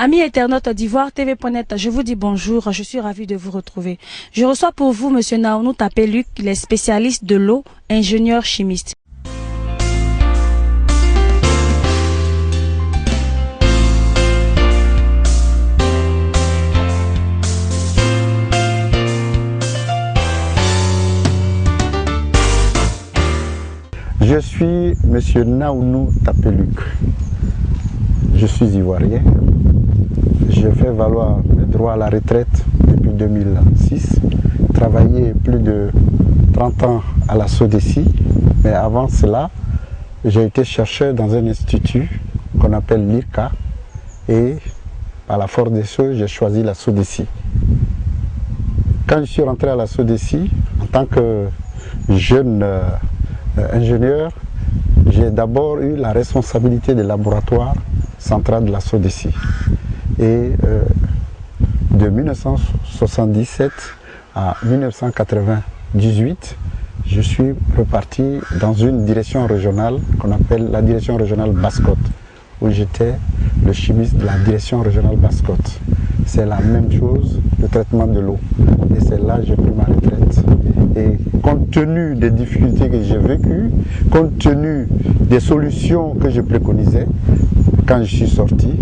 Amis internautes d'Ivoire TV.net, je vous dis bonjour, je suis ravi de vous retrouver. Je reçois pour vous M. Naounou Tapé-Luc, il est spécialiste de l'eau, ingénieur chimiste. Je suis M. Naounou Tapé-Luc. Je suis ivoirien. Je fais valoir mes droits à la retraite depuis 2006. Travaillé plus de 30 ans à la SODECI. Mais avant cela, j'ai été chercheur dans un institut qu'on appelle l'IRCA. Et par la force des choses, j'ai choisi la SODECI. Quand je suis rentré à la SODECI, en tant que jeune ingénieur, j'ai d'abord eu la responsabilité des laboratoires central de la SODECI. Et de 1977 à 1998, je suis reparti dans une direction régionale qu'on appelle la direction régionale Basse-Côte, où j'étais le chimiste de la direction régionale Basse-Côte. C'est la même chose, le traitement de l'eau. Et c'est là que j'ai pris ma retraite. Et compte tenu des difficultés que j'ai vécues, compte tenu des solutions que je préconisais, quand je suis sorti,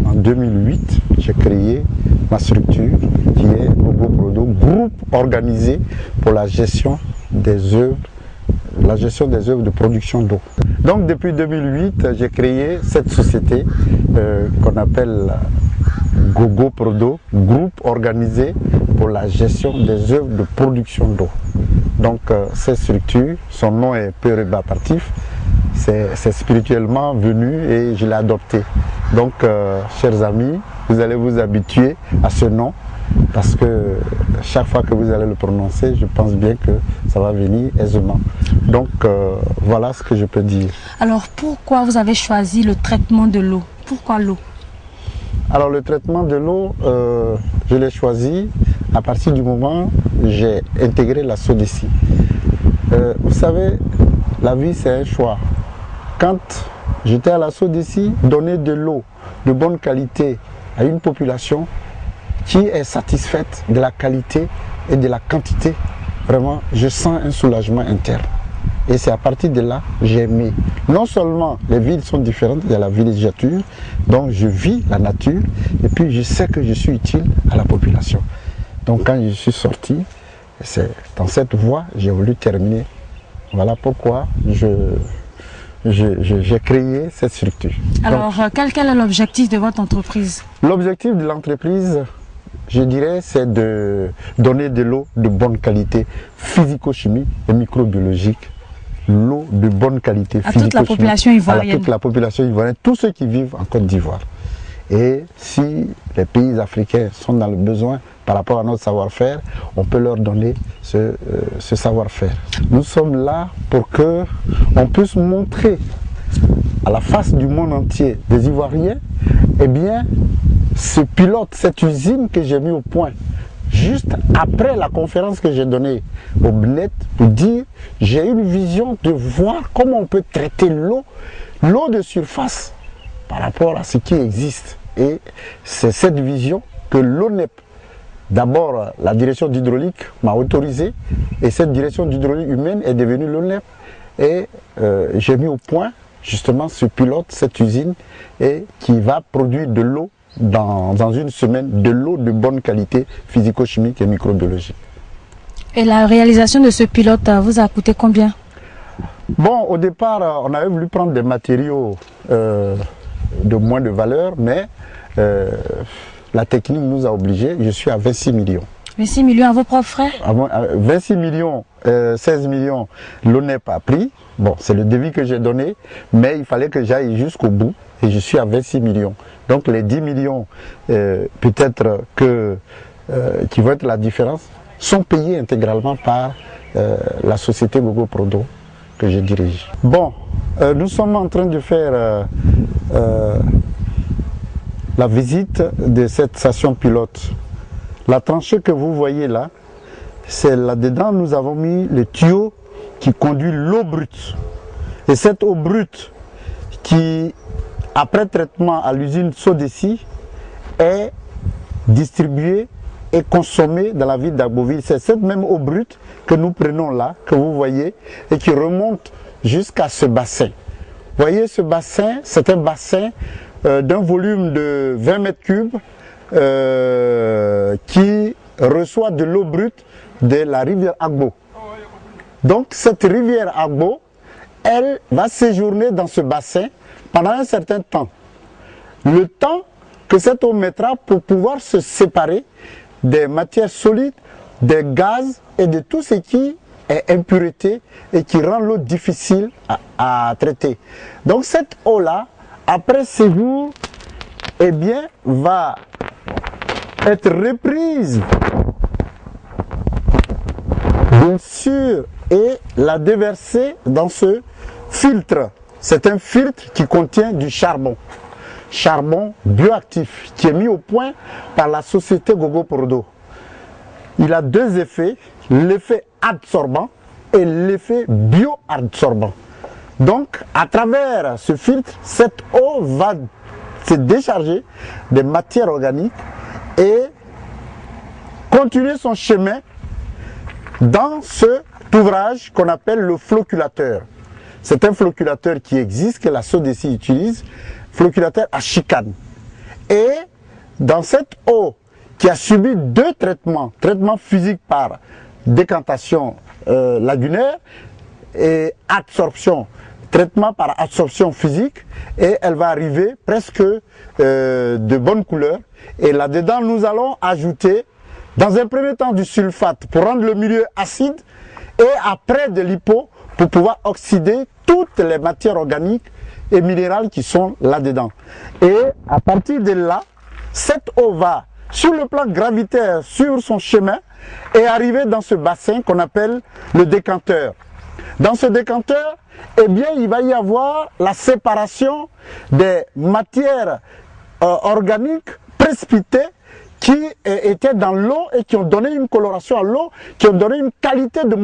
en 2008, j'ai créé ma structure qui est Gogo Prodo, groupe organisé pour la gestion des œuvres de production d'eau. Donc depuis 2008, j'ai créé cette société qu'on appelle Gogo Prodo, groupe organisé pour la gestion des œuvres de production d'eau. Donc cette structure, son nom est peu rébarbatif, c'est spirituellement venu et je l'ai adopté. Donc chers amis, vous allez vous habituer à ce nom parce que chaque fois que vous allez le prononcer, je pense bien que ça va venir aisément. Donc voilà ce que je peux dire. Alors pourquoi vous avez choisi le traitement de l'eau? Pourquoi l'eau? Alors le traitement de l'eau, je l'ai choisi à partir du moment où j'ai intégré la SODECI. Vous savez, la vie c'est un choix. Quand j'étais à la SODECI, donner de l'eau de bonne qualité à une population qui est satisfaite de la qualité et de la quantité, vraiment je sens un soulagement interne. Et c'est à partir de là que j'ai aimé. Non seulement les villes sont différentes, il y a la villégiature, donc je vis la nature et puis je sais que je suis utile à la population. Donc quand je suis sorti, c'est dans cette voie j'ai voulu terminer. Voilà pourquoi j'ai créé cette structure. Alors quel est l'objectif de votre entreprise? L'objectif de l'entreprise, je dirais, c'est de donner de l'eau de bonne qualité, physico-chimique et microbiologique. L'eau de bonne qualité, à toute la population ivoirienne. À toute la population ivoirienne, tous ceux qui vivent en Côte d'Ivoire. Et si les pays africains sont dans le besoin par rapport à notre savoir-faire, on peut leur donner ce savoir-faire. Nous sommes là pour que on puisse montrer à la face du monde entier des Ivoiriens, eh bien, ce pilote, cette usine que j'ai mis au point, juste après la conférence que j'ai donnée au BNET, pour dire, j'ai une vision de voir comment on peut traiter l'eau de surface par rapport à ce qui existe. Et c'est cette vision que l'ONEP, d'abord la direction d'hydraulique m'a autorisé, et cette direction d'hydraulique humaine est devenue l'ONEP. Et j'ai mis au point justement ce pilote, cette usine, et qui va produire de l'eau dans une semaine, de l'eau de bonne qualité physico-chimique et microbiologique. Et la réalisation de ce pilote vous a coûté combien? Bon, au départ, on avait voulu prendre des matériaux de moins de valeur, mais la technique nous a obligés. Je suis à 26 millions. 26 millions à vos propres frais? 26 millions, 16 millions, l'ONEP a pris. Bon, c'est le devis que j'ai donné, mais il fallait que j'aille jusqu'au bout et je suis à 26 millions. Donc les 10 millions, peut-être qui vont être la différence, sont payés intégralement par la société Gogo Prodo que je dirige. Bon, nous sommes en train de faire la visite de cette station pilote. La tranchée que vous voyez là, c'est là-dedans nous avons mis le tuyau qui conduit l'eau brute. Et cette eau brute qui, après traitement à l'usine SODECI, est distribuée et consommée dans la ville d'Agboville. C'est cette même eau brute que nous prenons là, que vous voyez, et qui remonte jusqu'à ce bassin. Vous voyez ce bassin, c'est un bassin d'un volume de 20 mètres cubes qui reçoit de l'eau brute de la rivière Agbo. Donc cette rivière Agbo, elle va séjourner dans ce bassin pendant un certain temps. Le temps que cette eau mettra pour pouvoir se séparer des matières solides, des gaz et de tout ce qui est impureté et qui rend l'eau difficile à traiter. Donc cette eau-là, après séjour, eh bien, va être reprise, bien sûr, et la déverser dans ce filtre. C'est un filtre qui contient du charbon bioactif qui est mis au point par la société Gogo Prodo. Il a deux effets, l'effet adsorbant et l'effet bioadsorbant. Donc, à travers ce filtre, cette eau va se décharger des matières organiques et continuer son chemin dans cet ouvrage qu'on appelle le flocculateur. C'est un flocculateur qui existe, que la SODECI utilise, flocculateur à chicane. Et dans cette eau qui a subi deux traitements, traitement physique par décantation lagunaire et absorption, traitement par absorption physique, et elle va arriver presque de bonne couleur. Et là-dedans, nous allons ajouter dans un premier temps du sulfate pour rendre le milieu acide et après de l'hypo pour pouvoir oxyder toutes les matières organiques et minérales qui sont là-dedans. Et à partir de là, cette eau va sur le plan gravitaire, sur son chemin, et arriver dans ce bassin qu'on appelle le décanteur. Dans ce décanteur, eh bien, il va y avoir la séparation des matières organiques précipitées qui étaient dans l'eau et qui ont donné une coloration à l'eau, qui ont donné une qualité de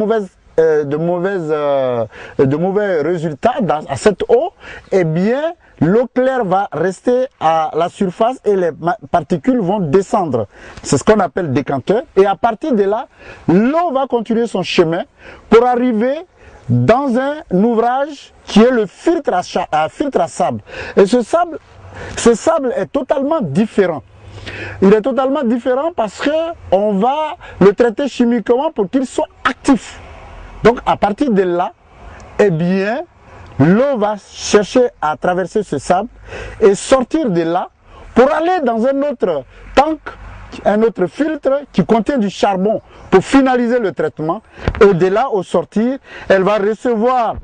mauvais résultats à cette eau. Eh bien, l'eau claire va rester à la surface et les particules vont descendre. C'est ce qu'on appelle décanteur. Et à partir de là, l'eau va continuer son chemin pour arriver dans un ouvrage qui est le filtre à sable. Et ce sable est totalement différent. Il est totalement différent parce qu'on va le traiter chimiquement pour qu'il soit actif. Donc à partir de là, eh bien, l'eau va chercher à traverser ce sable et sortir de là pour aller dans un autre tank, un autre filtre qui contient du charbon pour finaliser le traitement. Et de là, au sortir, elle va recevoir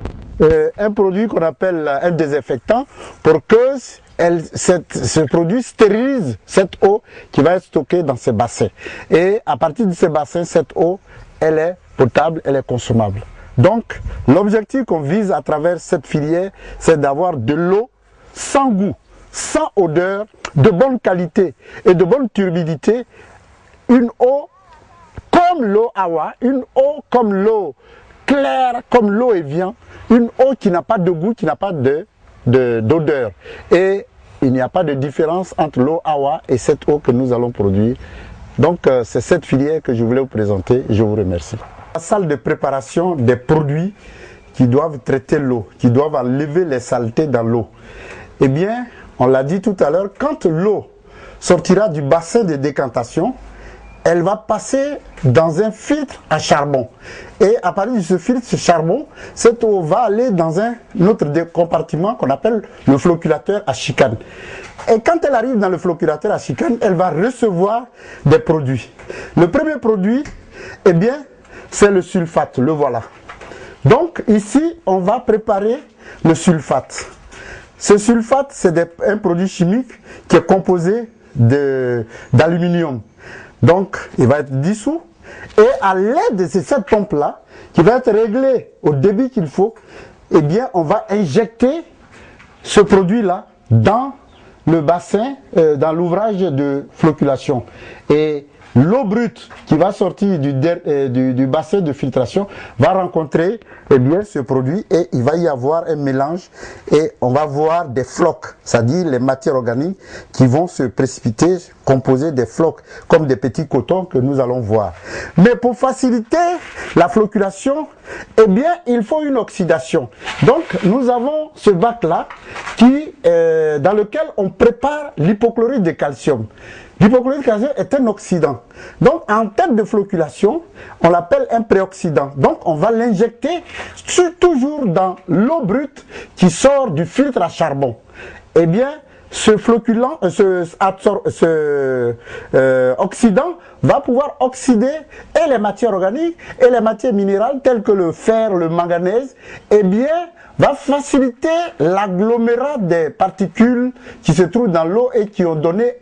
un produit qu'on appelle un désinfectant pour que ce produit stérilise cette eau qui va être stockée dans ces bassins. Et à partir de ces bassins, cette eau, elle est potable, elle est consommable. Donc, l'objectif qu'on vise à travers cette filière, c'est d'avoir de l'eau sans goût, sans odeur, de bonne qualité et de bonne turbidité. Une eau comme l'eau Awa, une eau comme l'eau claire, comme l'eau Evian, une eau qui n'a pas de goût, qui n'a pas d'odeur. Et il n'y a pas de différence entre l'eau Awa et cette eau que nous allons produire. Donc, c'est cette filière que je voulais vous présenter. Je vous remercie. La salle de préparation des produits qui doivent traiter l'eau, qui doivent enlever les saletés dans l'eau. Eh bien, on l'a dit tout à l'heure, quand l'eau sortira du bassin de décantation, elle va passer dans un filtre à charbon. Et à partir de ce filtre de charbon, cette eau va aller dans un autre compartiment qu'on appelle le flocculateur à chicane. Et quand elle arrive dans le flocculateur à chicane, elle va recevoir des produits. Le premier produit, eh bien, c'est le sulfate, le voilà. Donc ici, on va préparer le sulfate. Ce sulfate, c'est un produit chimique qui est composé d'aluminium. Donc, il va être dissous. Et à l'aide de cette pompe-là, qui va être réglée au débit qu'il faut, eh bien, on va injecter ce produit-là dans le bassin, dans l'ouvrage de flocculation. Et l'eau brute qui va sortir du bassin de filtration va rencontrer eh bien, ce produit et il va y avoir un mélange et on va voir des flocs, c'est-à-dire les matières organiques qui vont se précipiter, composer des flocs comme des petits cotons que nous allons voir. Mais pour faciliter la flocculation, eh bien, il faut une oxydation. Donc, nous avons ce bac-là dans lequel on prépare l'hypochlorite de calcium. L'hypochlorite de calcium est un oxydant. Donc, en termes de flocculation, on l'appelle un préoxydant. Donc, on va l'injecter toujours dans l'eau brute qui sort du filtre à charbon. Eh bien, ce floculant, oxydant va pouvoir oxyder et les matières organiques et les matières minérales telles que le fer, le manganèse, eh bien, va faciliter l'agglomérat des particules qui se trouvent dans l'eau et qui ont donné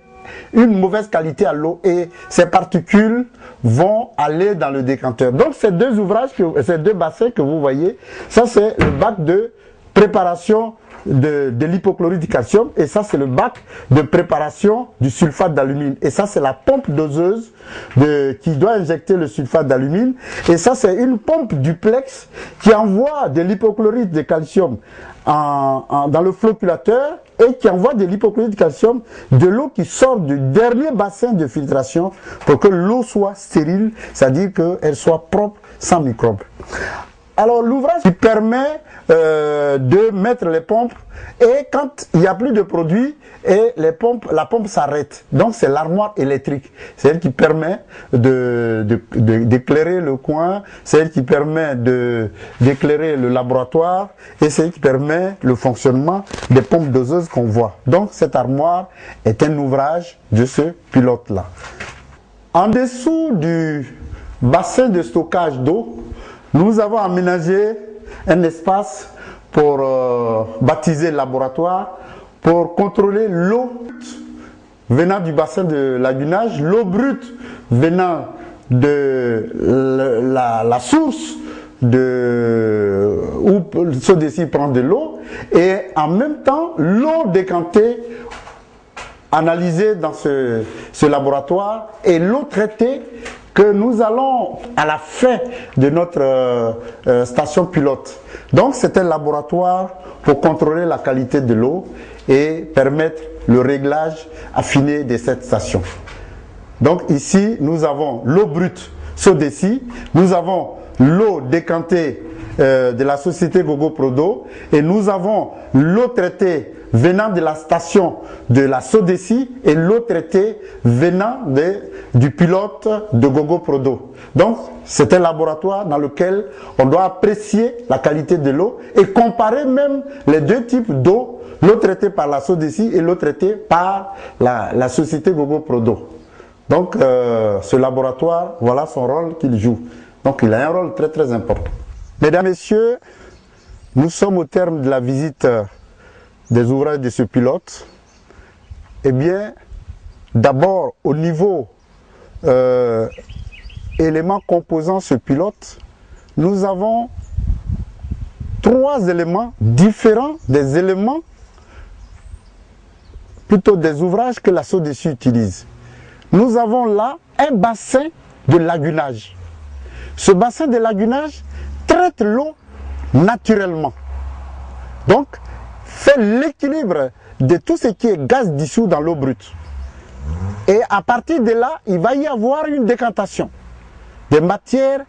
une mauvaise qualité à l'eau et ces particules vont aller dans le décanteur. Donc ces deux ouvrages, ces deux bassins que vous voyez, ça c'est le bac de préparation de l'hypochlorite de calcium et ça c'est le bac de préparation du sulfate d'alumine et ça c'est la pompe doseuse qui doit injecter le sulfate d'alumine et ça c'est une pompe duplex qui envoie de l'hypochlorite de calcium dans le floculateur et qui envoie de l'hypochlorite de calcium de l'eau qui sort du dernier bassin de filtration pour que l'eau soit stérile, c'est-à-dire qu'elle soit propre sans microbes. Alors l'ouvrage qui permet de mettre les pompes et quand il n'y a plus de produits et la pompe s'arrête. Donc c'est l'armoire électrique. C'est elle qui permet d'éclairer le coin, c'est elle qui permet d'éclairer le laboratoire et c'est elle qui permet le fonctionnement des pompes doseuses qu'on voit. Donc cette armoire est un ouvrage de ce pilote-là. En dessous du bassin de stockage d'eau, nous avons aménagé un espace pour baptiser le laboratoire, pour contrôler l'eau venant du bassin de lagunage, l'eau brute venant de la source où Sodeci prend de l'eau et en même temps l'eau décantée analysée dans ce laboratoire et l'eau traitée que nous allons à la fin de notre station pilote. Donc c'est un laboratoire pour contrôler la qualité de l'eau et permettre le réglage affiné de cette station. Donc ici nous avons l'eau brute Sodeci, nous avons l'eau décantée de la société Gogo Prodo et nous avons l'eau traitée venant de la station de la Sodeci et l'eau traitée venant du pilote de Gogo Prodo. Donc c'est un laboratoire dans lequel on doit apprécier la qualité de l'eau et comparer même les deux types d'eau, l'eau traitée par la Sodeci et l'eau traitée par la société Gogo Prodo. Donc ce laboratoire, voilà son rôle qu'il joue. Donc il a un rôle très très important. Mesdames, Messieurs, nous sommes au terme de la visite des ouvrages de ce pilote. Eh bien, d'abord au niveau éléments composant ce pilote, nous avons trois éléments différents des éléments, plutôt des ouvrages que la Sodeci utilise. Nous avons là un bassin de lagunage. Ce bassin de lagunage traite l'eau naturellement. Donc, fait l'équilibre de tout ce qui est gaz dissous dans l'eau brute. Et à partir de là, il va y avoir une décantation des matières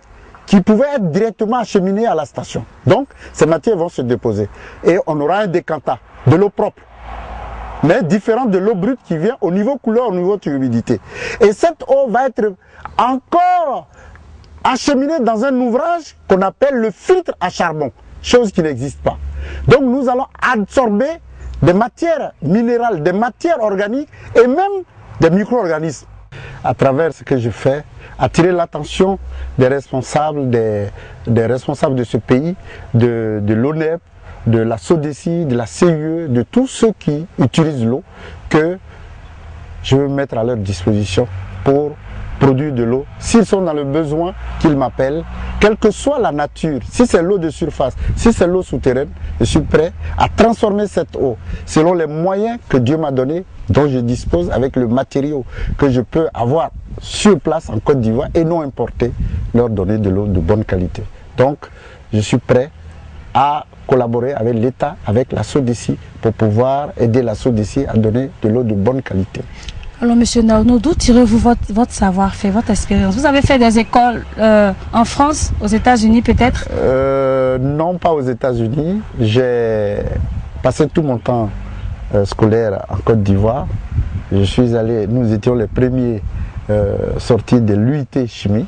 qui pouvaient être directement acheminées à la station. Donc, ces matières vont se déposer. Et on aura un décantat, de l'eau propre, mais différent de l'eau brute qui vient au niveau couleur, au niveau humidité. Et cette eau va être encore acheminée dans un ouvrage qu'on appelle le filtre à charbon, chose qui n'existe pas. Donc nous allons absorber des matières minérales, des matières organiques et même des micro-organismes. À travers ce que je fais, attirer l'attention des responsables, des responsables de ce pays, de l'ONEP, de la Sodeci, de la CIE, de tous ceux qui utilisent l'eau, que je veux mettre à leur disposition pour produire de l'eau. S'ils sont dans le besoin, qu'ils m'appellent, quelle que soit la nature, si c'est l'eau de surface, si c'est l'eau souterraine, je suis prêt à transformer cette eau selon les moyens que Dieu m'a donnés dont je dispose avec le matériau que je peux avoir sur place en Côte d'Ivoire et non importer, leur donner de l'eau de bonne qualité. Donc, je suis prêt à collaborer avec l'État, avec la SODECI, pour pouvoir aider la SODECI à donner de l'eau de bonne qualité. Alors, Monsieur Naounou, d'où tirez-vous votre savoir-faire, votre expérience? Vous avez fait des écoles en France, aux États-Unis peut-être? Non, pas aux États-Unis. J'ai passé tout mon temps scolaire en Côte d'Ivoire. Nous étions les premiers sortis de l'UIT Chimie.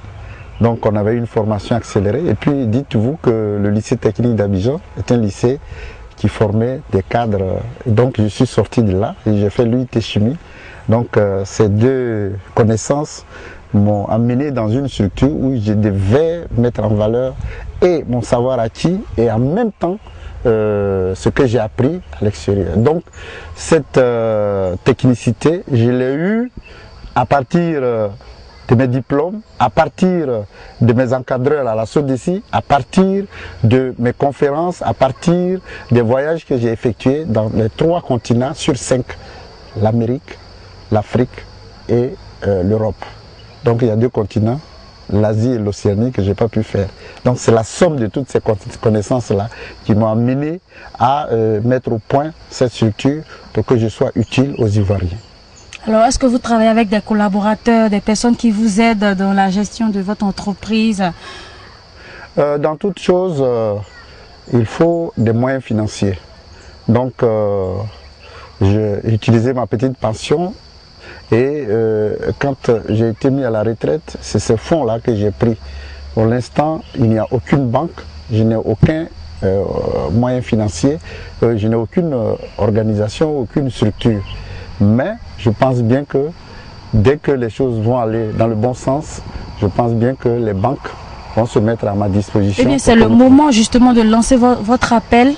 Donc on avait une formation accélérée. Et puis dites-vous que le lycée technique d'Abidjan est un lycée qui formait des cadres. Donc je suis sorti de là et j'ai fait l'UIT Chimie. Donc ces deux connaissances m'ont amené dans une structure où je devais mettre en valeur et mon savoir acquis et en même temps ce que j'ai appris à l'extérieur. Donc cette technicité, je l'ai eue à partir de mes diplômes, à partir de mes encadreurs à la SODECI, à partir de mes conférences, à partir des voyages que j'ai effectués dans les 3 continents sur 5, l'Amérique, l'Afrique et l'Europe. Donc il y a 2 continents, l'Asie et l'Océanie, que je n'ai pas pu faire. Donc c'est la somme de toutes ces connaissances-là qui m'ont amené à mettre au point cette structure pour que je sois utile aux Ivoiriens. Alors, est-ce que vous travaillez avec des collaborateurs, des personnes qui vous aident dans la gestion de votre entreprise? Dans toute chose, il faut des moyens financiers. Donc, j'ai utilisé ma petite pension et quand j'ai été mis à la retraite, c'est ce fonds-là que j'ai pris. Pour l'instant, il n'y a aucune banque, je n'ai aucun moyen financier, je n'ai aucune organisation, aucune structure. Mais je pense bien que dès que les choses vont aller dans le bon sens, je pense bien que les banques vont se mettre à ma disposition. Eh bien, c'est le moment justement de lancer votre appel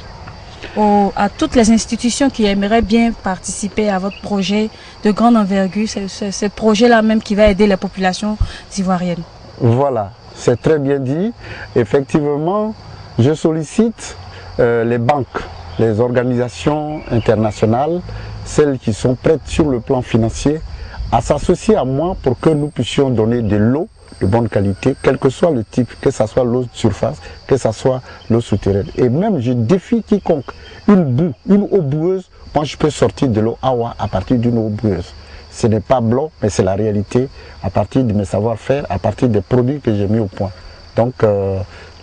à toutes les institutions qui aimeraient bien participer à votre projet de grande envergure. C'est ce projet-là même qui va aider les populations ivoiriennes. Voilà, c'est très bien dit. Effectivement, je sollicite les banques, les organisations internationales, celles qui sont prêtes sur le plan financier, à s'associer à moi pour que nous puissions donner de l'eau de bonne qualité, quel que soit le type, que ce soit l'eau de surface, que ce soit l'eau souterraine. Et même je défie quiconque, une eau boueuse, moi je peux sortir de l'eau Awa à partir d'une eau boueuse. Ce n'est pas blanc, mais c'est la réalité, à partir de mes savoir-faire, à partir des produits que j'ai mis au point. Donc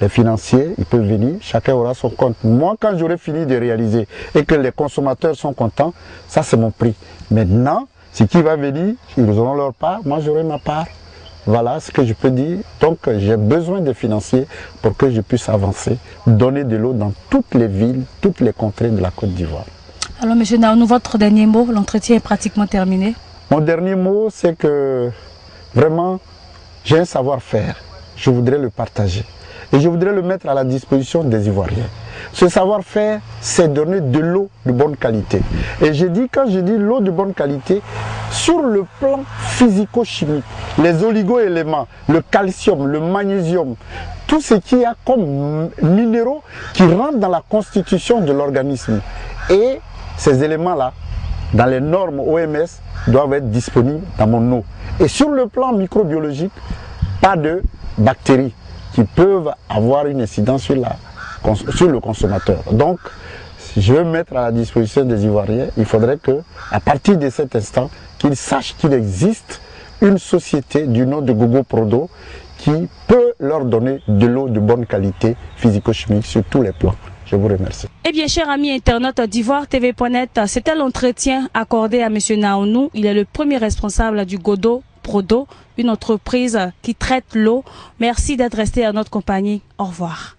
les financiers, ils peuvent venir, chacun aura son compte. Moi, quand j'aurai fini de réaliser et que les consommateurs sont contents, ça c'est mon prix. Maintenant, ce qui va venir, ils auront leur part, moi j'aurai ma part. Voilà ce que je peux dire. Donc j'ai besoin de financiers pour que je puisse avancer, donner de l'eau dans toutes les villes, toutes les contrées de la Côte d'Ivoire. Alors M. Naounou, votre dernier mot, l'entretien est pratiquement terminé. Mon dernier mot, c'est que vraiment, j'ai un savoir-faire. Je voudrais le partager. Et je voudrais le mettre à la disposition des Ivoiriens. Ce savoir-faire, c'est donner de l'eau de bonne qualité. Et quand je dis l'eau de bonne qualité, sur le plan physico-chimique, les oligo-éléments, le calcium, le magnésium, tout ce qu'il y a comme minéraux qui rentrent dans la constitution de l'organisme. Et ces éléments-là, dans les normes OMS, doivent être disponibles dans mon eau. Et sur le plan microbiologique, pas de bactéries qui peuvent avoir une incidence sur le consommateur. Donc, si je veux mettre à la disposition des Ivoiriens, il faudrait que, à partir de cet instant, qu'ils sachent qu'il existe une société du nom de Gogo Prodo qui peut leur donner de l'eau de bonne qualité physico-chimique sur tous les plans. Je vous remercie. Eh bien, chers amis internautes d'Ivoire TV.net, c'était l'entretien accordé à M. Naounou. Il est le premier responsable du Gogo Prodo, une entreprise qui traite l'eau. Merci d'être resté à notre compagnie. Au revoir.